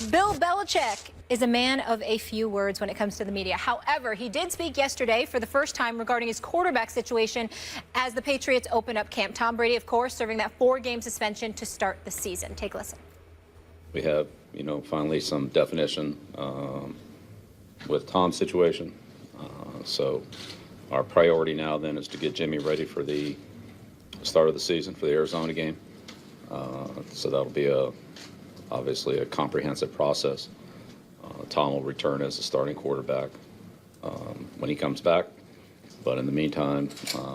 Bill Belichick is a man of a few words when it comes to the media. However, he did speak yesterday for the first time regarding his quarterback situation as the Patriots open up camp. Tom Brady, of course, serving that 4-game suspension to start the season. Take a listen. We have, finally some definition with Tom's situation. So our priority now then is to get Jimmy ready for the start of the season for the Arizona game. So that'll be obviously a comprehensive process. Tom will return as the starting quarterback when he comes back. But in the meantime,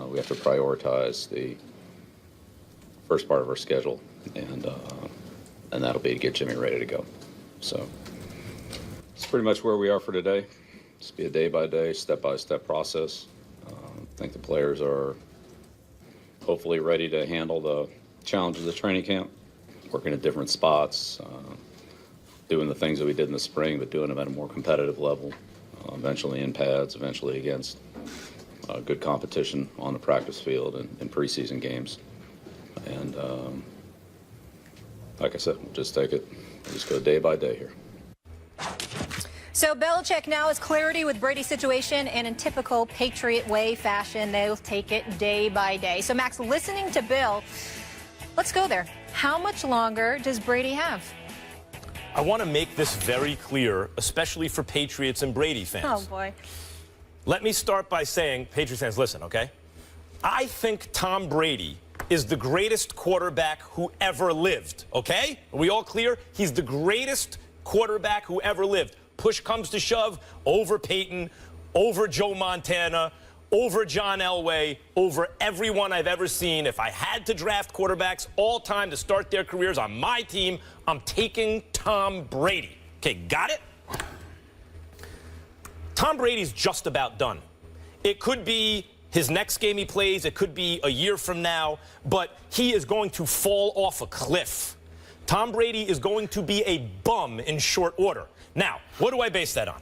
we have to prioritize the first part of our schedule, and that'll be to get Jimmy ready to go. So it's pretty much where we are for today. It's be a day-by-day, step-by-step process. I think the players are hopefully ready to handle the challenges of training camp, working at different spots, doing the things that we did in the spring, but doing them at a more competitive level, eventually in pads, eventually against good competition on the practice field and in preseason games. And like I said, we'll just take it, we'll just go day by day here. So Belichick now has clarity with Brady's situation, and in typical Patriot way fashion, they'll take it day by day. So Max, listening to Bill, let's go there. How much longer does Brady have? I want to make this very clear, especially for Patriots and Brady fans. Oh, boy. Let me start by saying, Patriots fans, listen, okay? I think Tom Brady is the greatest quarterback who ever lived, okay? Are we all clear? He's the greatest quarterback who ever lived. Push comes to shove, over Peyton, over Joe Montana, over John Elway, over everyone I've ever seen. If I had to draft quarterbacks all time to start their careers on my team, I'm taking Tom Brady. Okay, got it? Tom Brady's just about done. It could be his next game he plays, it could be a year from now, but he is going to fall off a cliff. Tom Brady is going to be a bum in short order. Now, what do I base that on?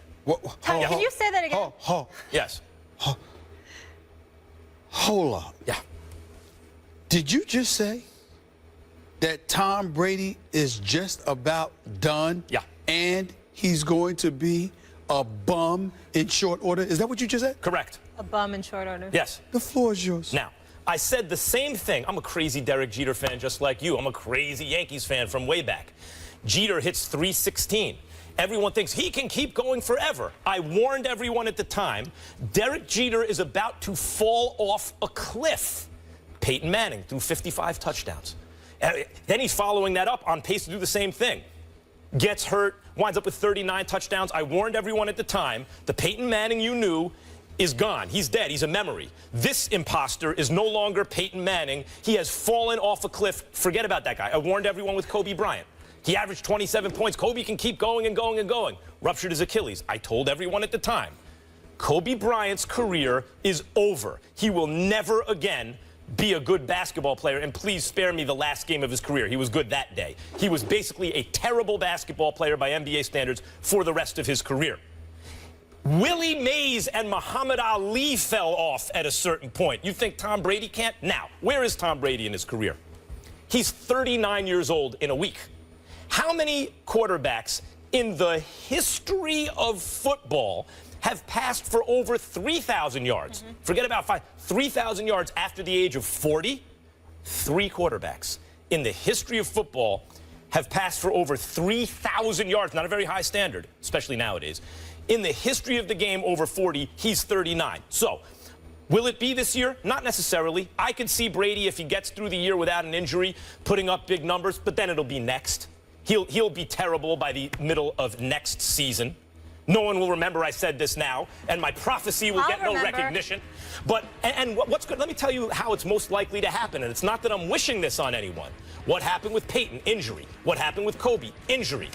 Tom, can you say that again? Yes. Hold up. Yeah. Did you just say that Tom Brady is just about done? Yeah. And he's going to be a bum in short order? Is that what you just said? Correct. A bum in short order. Yes. The floor is yours. Now, I said the same thing. I'm a crazy Derek Jeter fan just like you. I'm a crazy Yankees fan from way back. Jeter hits .316. Everyone thinks he can keep going forever. I warned everyone at the time, Derek Jeter is about to fall off a cliff. Peyton Manning threw 55 touchdowns. Then he's following that up on pace to do the same thing. Gets hurt, winds up with 39 touchdowns. I warned everyone at the time, the Peyton Manning you knew is gone. He's dead. He's a memory. This imposter is no longer Peyton Manning. He has fallen off a cliff. Forget about that guy. I warned everyone with Kobe Bryant. He averaged 27 points. Kobe can keep going and going and going. Ruptured his Achilles. I told everyone at the time, Kobe Bryant's career is over. He will never again be a good basketball player, and please spare me the last game of his career. He was good that day. He was basically a terrible basketball player by NBA standards for the rest of his career. Willie Mays and Muhammad Ali fell off at a certain point. You think Tom Brady can't? Now, where is Tom Brady in his career? He's 39 years old in a week. How many quarterbacks in the history of football have passed for over 3,000 yards? Forget about 3,000 yards after the age of 40? 3 quarterbacks in the history of football have passed for over 3,000 yards. Not a very high standard, especially nowadays. In the history of the game, over 40, he's 39. So, will it be this year? Not necessarily. I could see Brady, if he gets through the year without an injury, putting up big numbers, but then it'll be next. He'll be terrible by the middle of next season. No one will remember I said this now, and my prophecy will get no recognition. But, and what's good, let me tell you how it's most likely to happen, and it's not that I'm wishing this on anyone. What happened with Peyton? Injury. What happened with Kobe? Injury.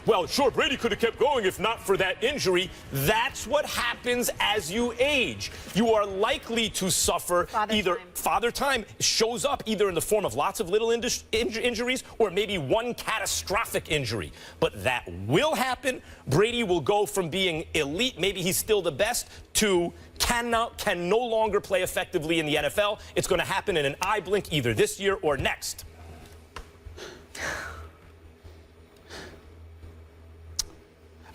Well, sure, Brady could have kept going if not for that injury. That's what happens as you age. You are likely to suffer father time shows up either in the form of lots of little injuries or maybe one catastrophic injury. But that will happen. Brady will go from being elite, maybe he's still the best, to can no longer play effectively in the NFL. It's going to happen in an eye blink either this year or next.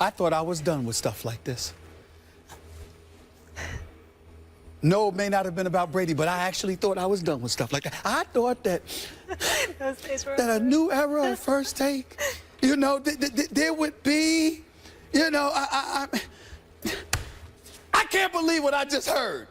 I thought I was done with stuff like this. No, it may not have been about Brady, but I actually thought I was done with stuff like that. I thought that a new era of First Take, you know, there would be, you know, I can't believe what I just heard.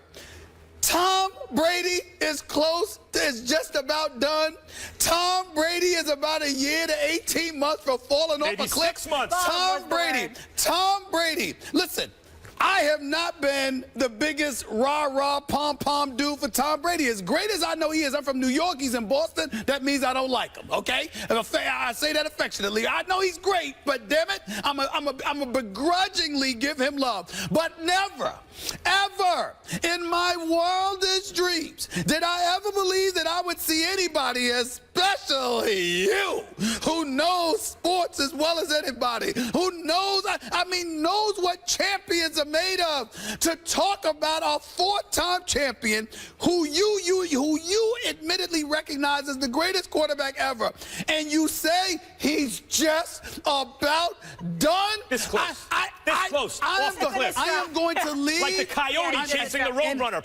Tom Brady is close, is just about done. Tom Brady is about a year to 18 months from falling off a cliff. 6 months. Tom Brady. Listen, I have not been the biggest rah-rah, pom-pom dude for Tom Brady. As great as I know he is, I'm from New York, he's in Boston, that means I don't like him, okay? I say that affectionately. I know he's great, but damn it, I'm a begrudgingly give him love. But never, ever in my wildest dreams did I ever believe that I would see anybody, especially you, who knows sports as well as anybody, who knows, knows what champions are made of, to talk about a four-time champion who you admittledly recognize as the greatest quarterback ever, and you say he's just about done. This close. Off the cliff. I am going to leave. Like the coyote chasing the roadrunner.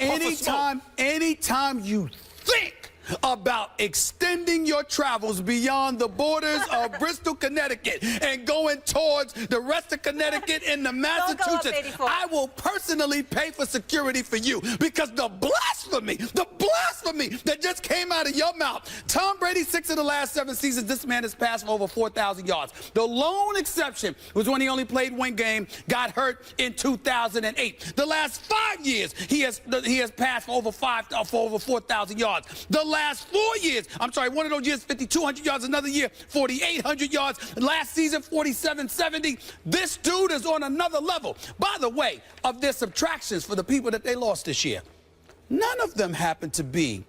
Anytime you think about extending your travels beyond the borders of Bristol, Connecticut, and going towards the rest of Connecticut into Massachusetts, I will personally pay for security for you, because the blasphemy that just came out of your mouth. Tom Brady, 6 of the last 7 seasons, this man has passed for over 4,000 yards. The lone exception was when he only played one game, got hurt in 2008. The last 5 years, he has passed for over 4,000 yards. The last 4 years, one of those years, 5,200 yards, another year, 4,800 yards. Last season, 4,770. This dude is on another level. By the way, of their subtractions for the people that they lost this year, none of them happen to be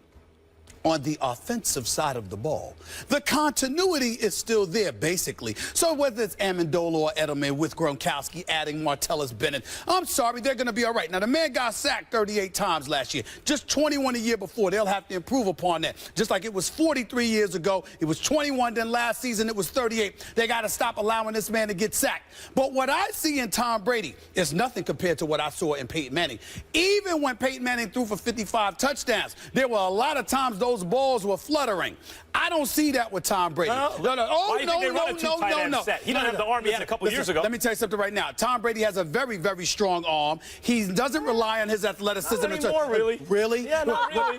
on the offensive side of the ball. The continuity is still there, basically. So whether it's Amendola or Edelman with Gronkowski adding Martellus Bennett, I'm sorry, they're going to be all right. Now, the man got sacked 38 times last year, just 21 a year before. They'll have to improve upon that. Just like it was 43 years ago, it was 21, then last season it was 38. They got to stop allowing this man to get sacked. But what I see in Tom Brady is nothing compared to what I saw in Peyton Manning. Even when Peyton Manning threw for 55 touchdowns, there were a lot of times those balls were fluttering. I don't see that with Tom Brady. No. Why do you think they run a two-tight-end set? He doesn't have the arm he had a couple years ago. Let me tell you something right now. Tom Brady has a very, very strong arm. He doesn't rely on his athleticism. Not anymore, really. Really? Yeah, not really.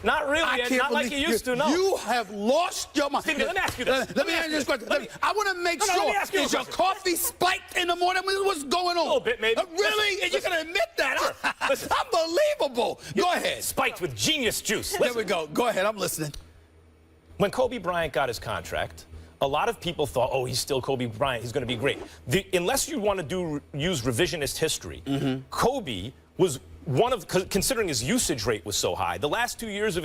Not really. Not like you used to, no. You have lost your mind. Stephen, let me ask you this. Let me ask you this question. I want to make sure. Is your coffee spiked in the morning? What's going on? A little bit, maybe. Really? And you're going to admit that? Unbelievable. Go ahead. Spiked with genius juice. There we go. Go ahead. I'm listening. When Kobe Bryant got his contract, a lot of people thought, oh, he's still Kobe Bryant. He's going to be great. Unless you want to use revisionist history, Kobe was considering his usage rate was so high, the last 2 years of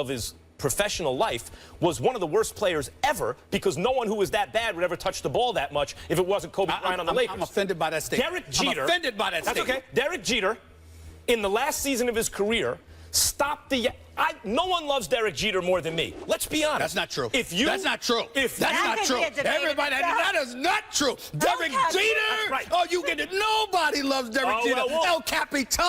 his professional life was one of the worst players ever, because no one who was that bad would ever touch the ball that much if it wasn't Kobe Bryant on the Lakers. I'm offended by that statement. Derek Jeter. I'm offended by that statement. That's okay. Derek Jeter, in the last season of his career, stopped the... no one loves Derek Jeter more than me. Let's be honest. That's not true. That's not true. That's not true. Everybody, that is not true. Derek Jeter. Right. Oh, you get it. Nobody loves Derek Jeter. El Capitan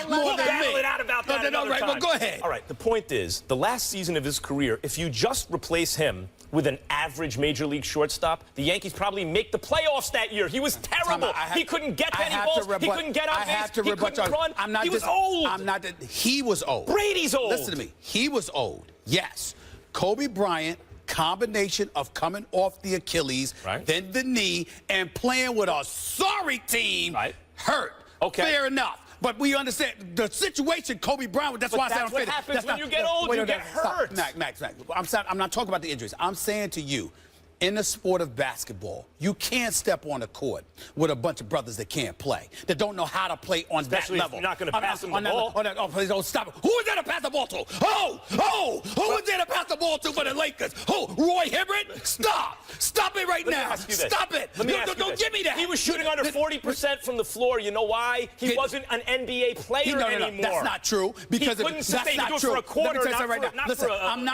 more than me. We'll battle it out about that another time. Well, go ahead. All right. The point is, the last season of his career, if you just replace him with an average major league shortstop, the Yankees probably make the playoffs that year. He was terrible. He couldn't get any balls. He couldn't get on base. He couldn't run. He was old. He was old. Brady's old. Listen to me. He was old. Yes. Kobe Bryant, combination of coming off the Achilles, then the knee, and playing with a sorry team, hurt. Okay. Fair enough. But we understand the situation Kobe Bryant, that's why I said I'm what happens when you get old, you get hurt. Max. I'm not talking about the injuries. I'm saying to you, in the sport of basketball, you can't step on a court with a bunch of brothers that can't play, that don't know how to play on Especially that level. If you're not going to pass them the ball. Please don't stop it. Who was there to pass the ball to? Who was there to pass the ball to for the Lakers? Who? Roy Hibbert? Stop it right now. Stop it. Don't give me that. He was shooting under 40% from the floor. You know why? He wasn't an NBA player anymore. That's not true. Because that's not true. For a quarter, Listen, I'm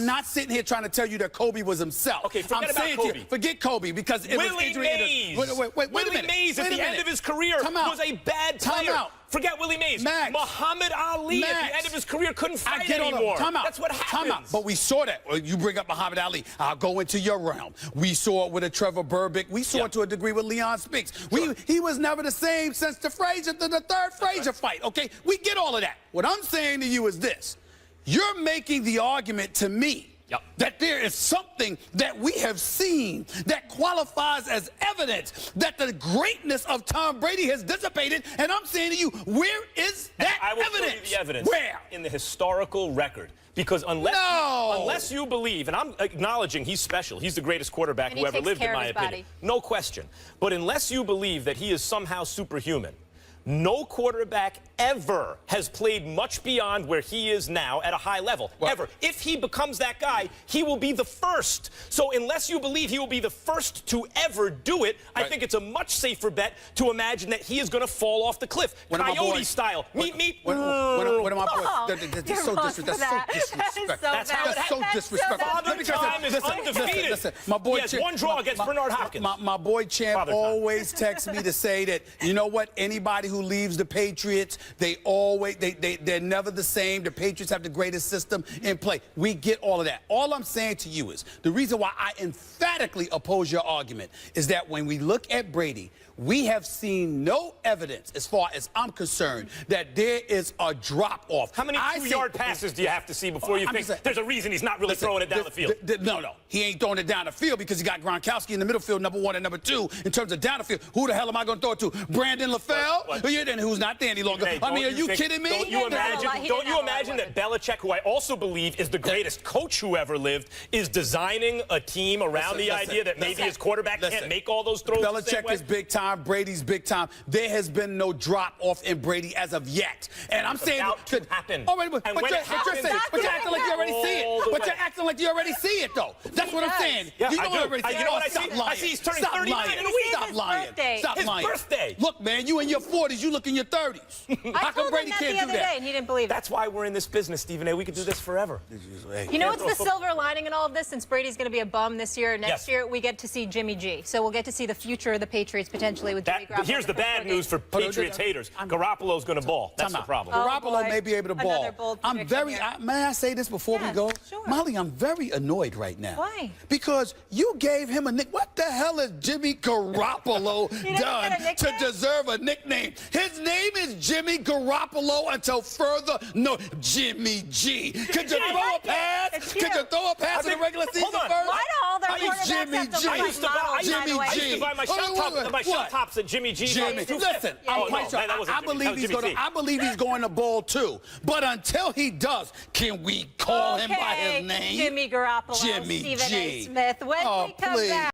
not sitting here trying to tell you that Kobe was himself. Okay, forget Forget about saying to Kobe. you, forget Kobe because it was Willie injury. Mays. Wait a Willie minute. Mays at Wait a the end minute. of his career Time out. was a bad Time player. out. Forget Willie Mays. Max. Muhammad Ali at Max. the end of his career couldn't fight I get all anymore. of Time out. That's what happens. Time out. But we saw that. You bring up Muhammad Ali. I'll go into your realm. We saw it with a Trevor Burbick. We saw it to a degree with Leon Spinks. Sure. He was never the same since the third Frazier fight. Okay, we get all of that. What I'm saying to you is this: you're making the argument to me. Yep. That there is something that we have seen that qualifies as evidence that the greatness of Tom Brady has dissipated. And I'm saying to you, where is that I will evidence? show you the evidence. Where? In the historical record. Because unless you believe, and I'm acknowledging he's special, he's the greatest quarterback And who he ever takes lived, care in of my his opinion. body. No question. But unless you believe that he is somehow superhuman, no quarterback ever has played much beyond where he is now at a high level. Well, ever. If he becomes that guy, he will be the first. So unless you believe he will be the first to ever do it, I think it's a much safer bet to imagine that he is going to fall off the cliff. Coyote style. Meet me. One of my boys. Oh, That's so disrespectful. That's how it That's so disrespectful. Father Time is undefeated. Listen, my boy he has one draw against Bernard Hopkins. My boy Champ Father Time. always texts me to say that, you know what, anybody who leaves the Patriots, they're never the same. The Patriots have the greatest system in play. We get all of that. All I'm saying to you is the reason why I emphatically oppose your argument is that when we look at Brady, we have seen no evidence, as far as I'm concerned, that there is a drop-off. How many two-yard passes do you have to see before you think there's a reason he's not really throwing it down the field? No. He ain't throwing it down the field because he got Gronkowski in the middle field, number one and number two, in terms of down the field. Who the hell am I going to throw it to? Brandon LaFell? What? Who's not there any longer. Hey, I mean, are you kidding me? Don't you imagine that Belichick, who I also believe is the greatest coach who ever lived, is designing a team around the idea that maybe his quarterback can't make all those throws the same Belichick way? is big time. Brady's big time. There has been no drop off in Brady as of yet. And I'm saying about to happen. Oh, wait, but And you're when it happens, saying, but you're acting like you already see all it. the But way. you're acting like you already see it, though. That's what I'm saying. Yeah, you I don't do. already see it. You know what I Stop see? lying. I see he's turning Stop 39 lying. in a week. Stop lying. Birthday. Stop His lying. birthday. Look, man, you in your 40s. You look in your 30s. How come Brady can't the do other day, that? and he didn't believe it. That's why we're in this business, Stephen A. We could do this forever. You know what's the silver lining in all of this? Since Brady's going to be a bum this year, next year we get to see Jimmy G. So we'll get to see the future of the Patriots potentially with Jimmy Garoppolo. Here's the bad news for Patriots haters. Garoppolo's going to ball. That's the problem. Garoppolo boy. may be able to Another ball. bold I'm prediction very. here. May I say this before we go? Sure. Molly, I'm very annoyed right now. Why? Because you gave him a nick. What the hell has Jimmy Garoppolo done get a to nickname? deserve a nickname? His name is Jimmy Garoppolo until further. No, Jimmy G. Could you throw a pass? It's Could you cute. throw a pass in the regular season Hold on. first? Why do all their I used quarterbacks Jimmy have to G. look I used to like buy- models, by the way? I used to buy my shot tops at Jimmy G's. Jimmy, listen, Oh, I'm quite no, sure. that wasn't I Jimmy. That believe was he's Jimmy going. G. I believe he's going to bowl too. But until he does, can we call him by Okay, his name? Jimmy Garoppolo, Jimmy Stephen A. G. Smith. When Oh, we come please. back.